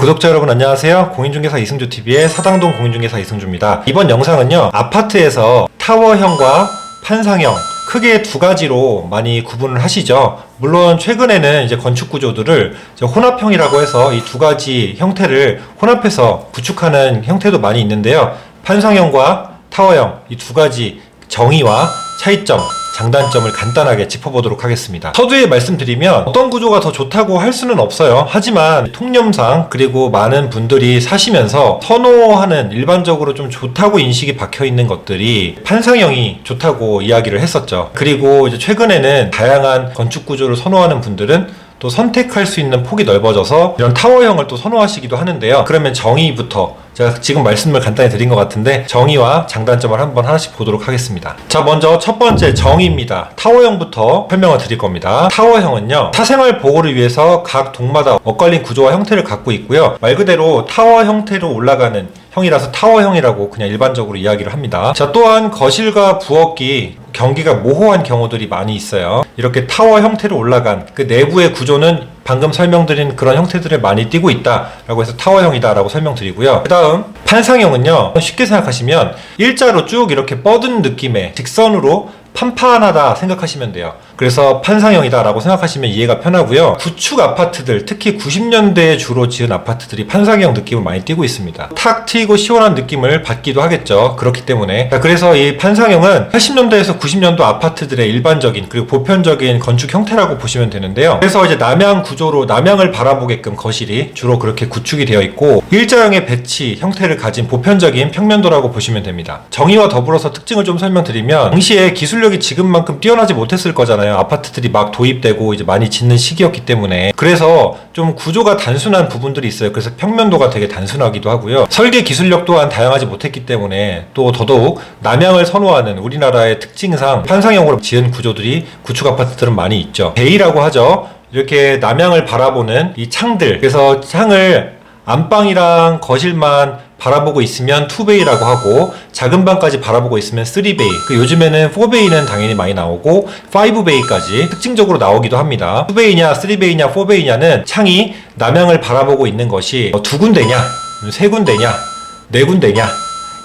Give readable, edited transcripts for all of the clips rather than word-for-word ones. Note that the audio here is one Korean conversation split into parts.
구독자 여러분 안녕하세요. 공인중개사 이승주TV의 사당동 공인중개사 이승주입니다. 이번 영상은요, 아파트에서 타워형과 판상형 크게 두 가지로 많이 구분을 하시죠. 물론 최근에는 이제 건축 구조들을 혼합형이라고 해서 이 두 가지 형태를 혼합해서 구축하는 형태도 많이 있는데요. 판상형과 타워형 이 두 가지 정의와 차이점, 장단점을 간단하게 짚어보도록 하겠습니다. 서두에 말씀드리면 어떤 구조가 더 좋다고 할 수는 없어요. 하지만 통념상 그리고 많은 분들이 사시면서 선호하는, 일반적으로 좀 좋다고 인식이 박혀있는 것들이 판상형이 좋다고 이야기를 했었죠. 그리고 이제 최근에는 다양한 건축 구조를 선호하는 분들은 또 선택할 수 있는 폭이 넓어져서 이런 타워형을 또 선호하시기도 하는데요. 그러면 정의부터, 제가 지금 말씀을 간단히 드린 것 같은데 정의와 장단점을 한번 하나씩 보도록 하겠습니다. 자, 먼저 첫 번째 정의입니다. 타워형부터 설명을 드릴 겁니다. 타워형은요, 사생활 보호를 위해서 각 동마다 엇갈린 구조와 형태를 갖고 있고요. 말 그대로 타워 형태로 올라가는 형이라서 타워형이라고 그냥 일반적으로 이야기를 합니다. 자, 또한 거실과 부엌이 경계가 모호한 경우들이 많이 있어요. 이렇게 타워 형태로 올라간 그 내부의 구조는 방금 설명드린 그런 형태들을 많이 띠고 있다라고 해서 타워형이다라고 설명드리고요. 그 다음 판상형은요, 쉽게 생각하시면 일자로 쭉 이렇게 뻗은 느낌의 직선으로 판판하다 생각하시면 돼요. 그래서 판상형이다 라고 생각하시면 이해가 편하고요. 구축 아파트들, 특히 90년대에 주로 지은 아파트들이 판상형 느낌을 많이 띠고 있습니다. 탁 트이고 시원한 느낌을 받기도 하겠죠. 그렇기 때문에. 그래서 이 판상형은 80년대에서 90년도 아파트들의 일반적인 그리고 보편적인 건축 형태라고 보시면 되는데요. 그래서 이제 남향 구조로 남향을 바라보게끔 거실이 주로 그렇게 구축이 되어 있고 일자형의 배치 형태를 가진 보편적인 평면도라고 보시면 됩니다. 정의와 더불어서 특징을 좀 설명드리면, 당시에 기술력이 지금만큼 뛰어나지 못했을 거잖아요. 아파트들이 막 도입되고 이제 많이 짓는 시기였기 때문에. 그래서 좀 구조가 단순한 부분들이 있어요. 그래서 평면도가 되게 단순하기도 하고요. 설계 기술력 또한 다양하지 못했기 때문에 또 더더욱 남향을 선호하는 우리나라의 특징상 판상형으로 지은 구조들이 구축 아파트들은 많이 있죠. 베이라고 하죠. 이렇게 남향을 바라보는 이 창들, 그래서 창을 안방이랑 거실만 바라보고 있으면 2베이라고 하고, 작은 방까지 바라보고 있으면 3베이, 요즘에는 4베이는 당연히 많이 나오고 5베이까지 특징적으로 나오기도 합니다. 2베이냐 3베이냐 4베이냐는 창이 남향을 바라보고 있는 것이 2군데냐 3군데냐 4군데냐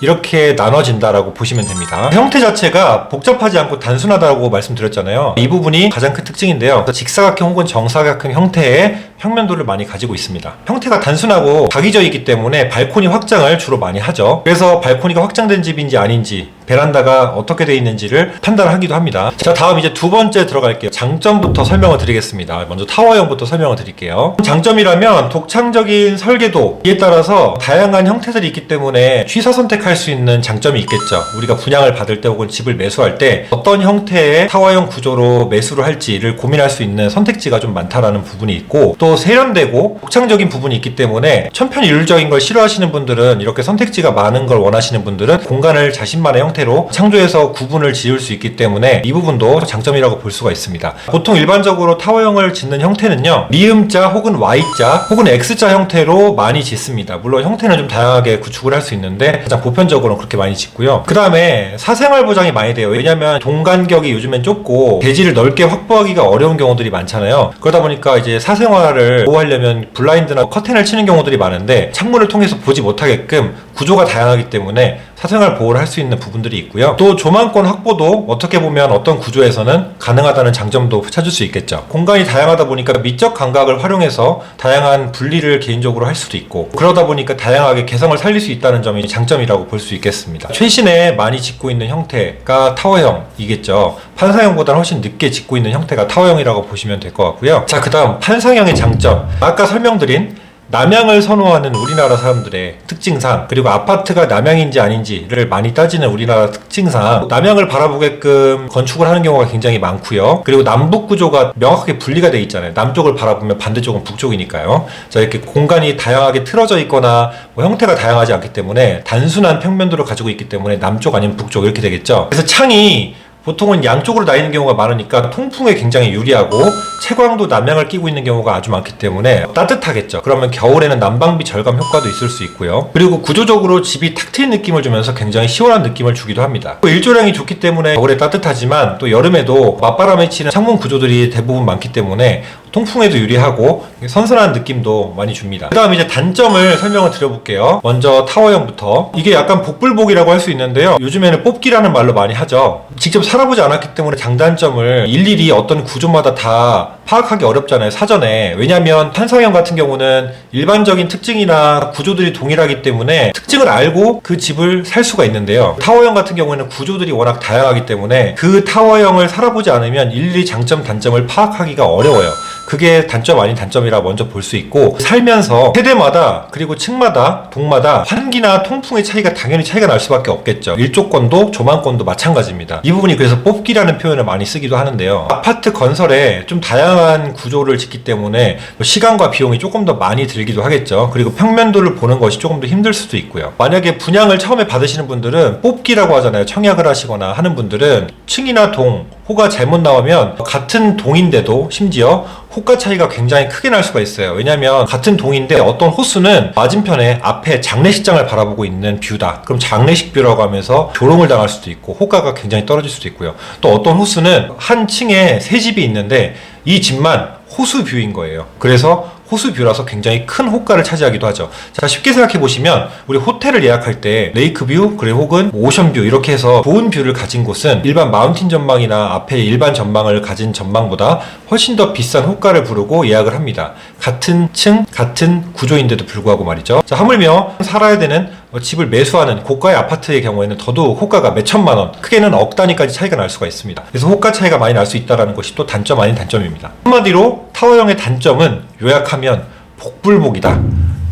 이렇게 나눠진다라고 보시면 됩니다. 형태 자체가 복잡하지 않고 단순하다고 말씀드렸잖아요. 이 부분이 가장 큰 특징인데요. 직사각형 혹은 정사각형 형태의 평면도를 많이 가지고 있습니다. 형태가 단순하고 각이적이기 때문에 발코니 확장을 주로 많이 하죠. 그래서 발코니가 확장된 집인지 아닌지, 베란다가 어떻게 되어 있는지를 판단하기도 합니다. 자, 다음 이제 두 번째 들어갈게요. 장점부터 설명을 드리겠습니다. 먼저 타워형부터 설명을 드릴게요. 장점이라면 독창적인 설계도에 따라서 다양한 형태들이 있기 때문에 취사 선택할 수 있는 장점이 있겠죠. 우리가 분양을 받을 때 혹은 집을 매수할 때 어떤 형태의 타워형 구조로 매수를 할지를 고민할 수 있는 선택지가 좀 많다라는 부분이 있고, 또 세련되고 독창적인 부분이 있기 때문에 천편일률적인 걸 싫어하시는 분들은, 이렇게 선택지가 많은 걸 원하시는 분들은 공간을 자신만의 형태로 창조해서 구분을 지을 수 있기 때문에 이 부분도 장점이라고 볼 수가 있습니다. 보통 일반적으로 타워형을 짓는 형태는요, 미음자 혹은 Y자 혹은 X자 형태로 많이 짓습니다. 물론 형태는 좀 다양하게 구축을 할 수 있는데 가장 보편적으로는 그렇게 많이 짓고요. 그 다음에 사생활 보장이 많이 돼요. 왜냐하면 동간격이 요즘엔 좁고 대지를 넓게 확보하기가 어려운 경우들이 많잖아요. 그러다 보니까 이제 사생활을 보호하려면 블라인드나 커튼을 치는 경우들이 많은데, 창문을 통해서 보지 못하게끔 구조가 다양하기 때문에 사생활 보호를 할 수 있는 부분들이 있고요. 또 조망권 확보도 어떻게 보면 어떤 구조에서는 가능하다는 장점도 찾을 수 있겠죠. 공간이 다양하다 보니까 미적 감각을 활용해서 다양한 분리를 개인적으로 할 수도 있고, 그러다 보니까 다양하게 개성을 살릴 수 있다는 점이 장점이라고 볼 수 있겠습니다. 최신에 많이 짓고 있는 형태가 타워형이겠죠. 판상형보다는 훨씬 늦게 짓고 있는 형태가 타워형이라고 보시면 될 것 같고요. 자, 그 다음 판상형의 장점, 아까 설명드린 남향을 선호하는 우리나라 사람들의 특징상, 그리고 아파트가 남향인지 아닌지를 많이 따지는 우리나라 특징상 남향을 바라보게끔 건축을 하는 경우가 굉장히 많고요. 그리고 남북 구조가 명확하게 분리가 되어 있잖아요. 남쪽을 바라보면 반대쪽은 북쪽이니까요. 자, 이렇게 공간이 다양하게 틀어져 있거나 형태가 다양하지 않기 때문에 단순한 평면도를 가지고 있기 때문에 남쪽 아니면 북쪽 이렇게 되겠죠. 그래서 창이 보통은 양쪽으로 나 있는 경우가 많으니까 통풍에 굉장히 유리하고, 채광도 남향을 끼고 있는 경우가 아주 많기 때문에 따뜻하겠죠. 그러면 겨울에는 난방비 절감 효과도 있을 수 있고요. 그리고 구조적으로 집이 탁 트인 느낌을 주면서 굉장히 시원한 느낌을 주기도 합니다. 일조량이 좋기 때문에 겨울에 따뜻하지만 또 여름에도 맞바람에 치는 창문 구조들이 대부분 많기 때문에 통풍에도 유리하고 선선한 느낌도 많이 줍니다. 그 다음 이제 단점을 설명을 드려볼게요. 먼저 타워형부터. 이게 약간 복불복이라고 할 수 있는데요. 요즘에는 뽑기라는 말로 많이 하죠. 직접 살아보지 않았기 때문에 장단점을 일일이 어떤 구조마다 다 파악하기 어렵잖아요, 사전에. 왜냐하면 판상형 같은 경우는 일반적인 특징이나 구조들이 동일하기 때문에 특징을 알고 그 집을 살 수가 있는데요. 타워형 같은 경우에는 구조들이 워낙 다양하기 때문에 그 타워형을 살아보지 않으면 일일이 장점, 단점을 파악하기가 어려워요. 그게 단점 아닌 단점이라 먼저 볼 수 있고, 살면서 세대마다 그리고 층마다 동마다 환기나 통풍의 차이가 당연히 차이가 날 수밖에 없겠죠. 일조권도 조망권도 마찬가지입니다. 이 부분이 그래서 뽑기라는 표현을 많이 쓰기도 하는데요. 아파트 건설에 좀 다양한 구조를 짓기 때문에 시간과 비용이 조금 더 많이 들기도 하겠죠. 그리고 평면도를 보는 것이 조금 더 힘들 수도 있고요. 만약에 분양을 처음에 받으시는 분들은 뽑기라고 하잖아요. 청약을 하시거나 하는 분들은 층이나 동, 호가 잘못 나오면 같은 동인데도 심지어 호가 차이가 굉장히 크게 날 수가 있어요. 왜냐하면 같은 동인데 어떤 호수는 맞은편에 앞에 장례식장을 바라보고 있는 뷰다. 그럼 장례식 뷰라고 하면서 조롱을 당할 수도 있고 호가가 굉장히 떨어질 수도 있고요. 또 어떤 호수는 한 층에 세 집이 있는데 이 집만 호수 뷰인 거예요. 그래서 호수 뷰라서 굉장히 큰 호가를 차지하기도 하죠. 자, 쉽게 생각해 보시면 우리 호텔을 예약할 때 레이크 뷰, 그리고 혹은 오션 뷰 이렇게 해서 좋은 뷰를 가진 곳은 일반 마운틴 전망이나 앞에 일반 전망을 가진 전망보다 훨씬 더 비싼 호가를 부르고 예약을 합니다. 같은 층, 같은 구조인데도 불구하고 말이죠. 자, 하물며 살아야 되는 집을 매수하는 고가의 아파트의 경우에는 더더욱 호가가 몇 천만 원, 크게는 억 단위까지 차이가 날 수가 있습니다. 그래서 호가 차이가 많이 날 수 있다는 것이 또 단점 아닌 단점입니다. 한마디로 타워형의 단점은 요약하면 복불복이다.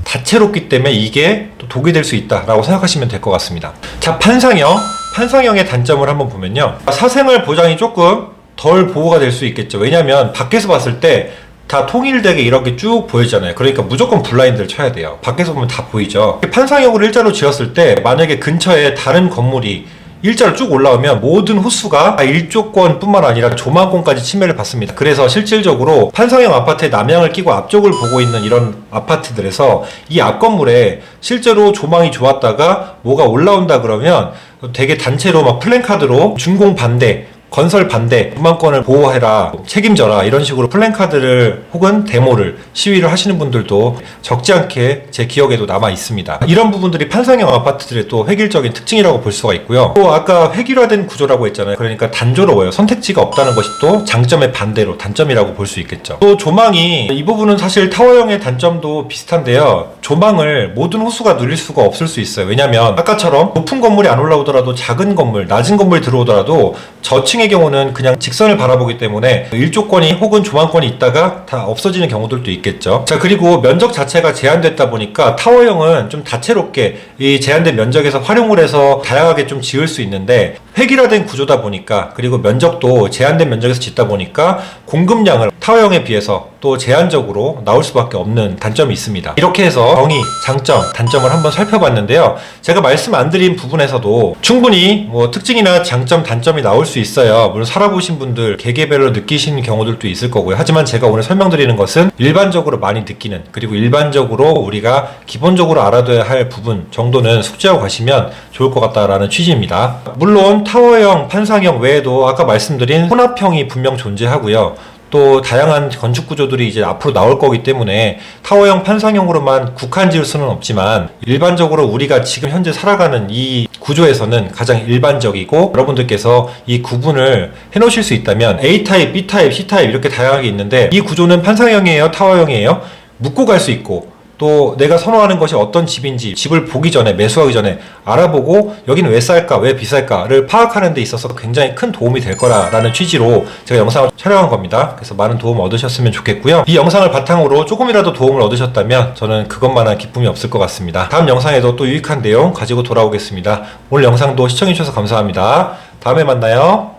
다채롭기 때문에 이게 또 독이 될 수 있다라고 생각하시면 될 것 같습니다. 자, 판상형의 단점을 한번 보면요. 사생활 보장이 조금 덜 보호가 될 수 있겠죠. 왜냐하면 밖에서 봤을 때 다 통일되게 이렇게 쭉 보이잖아요. 그러니까 무조건 블라인드를 쳐야 돼요. 밖에서 보면 다 보이죠. 판상형으로 일자로 지었을 때 만약에 근처에 다른 건물이 일자로 쭉 올라오면 모든 호수가 일조권 뿐만 아니라 조망권까지 침해를 받습니다. 그래서 실질적으로 판상형 아파트에 남향을 끼고 앞쪽을 보고 있는 이런 아파트들에서 이 앞 건물에 실제로 조망이 좋았다가 뭐가 올라온다 그러면 되게 단체로 막 플랜카드로 준공 반대, 건설 반대, 조망권을 보호해라, 책임져라 이런 식으로 플랜카드를 혹은 데모를 시위를 하시는 분들도 적지 않게 제 기억에도 남아 있습니다. 이런 부분들이 판상형 아파트들의 또 획일적인 특징이라고 볼 수가 있고요. 또 아까 획일화된 구조라고 했잖아요. 그러니까 단조로워요. 선택지가 없다는 것이 또 장점의 반대로 단점이라고 볼 수 있겠죠. 또 조망이, 이 부분은 사실 타워형의 단점도 비슷한데요. 조망을 모든 호수가 누릴 수가 없을 수 있어요. 왜냐면 아까처럼 높은 건물이 안 올라오더라도 작은 건물, 낮은 건물이 들어오더라도 저층의 경우는 그냥 직선을 바라보기 때문에 일조권이 혹은 조망권이 있다가 다 없어지는 경우들도 있겠죠. 자, 그리고 면적 자체가 제한됐다 보니까 타워형은 좀 다채롭게 이 제한된 면적에서 활용을 해서 다양하게 좀 지을 수 있는데, 획일화된 구조다 보니까, 그리고 면적도 제한된 면적에서 짓다 보니까 공급량을 타워형에 비해서 또 제한적으로 나올 수밖에 없는 단점이 있습니다. 이렇게 해서 정의, 장점, 단점을 한번 살펴봤는데요. 제가 말씀 안 드린 부분에서도 충분히 뭐 특징이나 장점, 단점이 나올 수 있어요. 물론 살아보신 분들 개개별로 느끼시는 경우들도 있을 거고요. 하지만 제가 오늘 설명드리는 것은 일반적으로 많이 느끼는, 그리고 일반적으로 우리가 기본적으로 알아둬야 할 부분 정도는 숙지하고 가시면 좋을 것 같다라는 취지입니다. 물론 타워형, 판상형 외에도 아까 말씀드린 혼합형이 분명 존재하고요. 또 다양한 건축 구조들이 이제 앞으로 나올 거기 때문에 타워형, 판상형으로만 국한 지을 수는 없지만 일반적으로 우리가 지금 현재 살아가는 이 구조에서는 가장 일반적이고, 여러분들께서 이 구분을 해놓으실 수 있다면 A타입, B타입, C타입 이렇게 다양하게 있는데, 이 구조는 판상형이에요, 타워형이에요? 묻고 갈 수 있고, 또 내가 선호하는 것이 어떤 집인지 집을 보기 전에, 매수하기 전에 알아보고 여기는 왜 쌀까, 왜 비쌀까를 파악하는 데 있어서 굉장히 큰 도움이 될 거라는 취지로 제가 영상을 촬영한 겁니다. 그래서 많은 도움 얻으셨으면 좋겠고요. 이 영상을 바탕으로 조금이라도 도움을 얻으셨다면 저는 그것만한 기쁨이 없을 것 같습니다. 다음 영상에도 또 유익한 내용 가지고 돌아오겠습니다. 오늘 영상도 시청해주셔서 감사합니다. 다음에 만나요.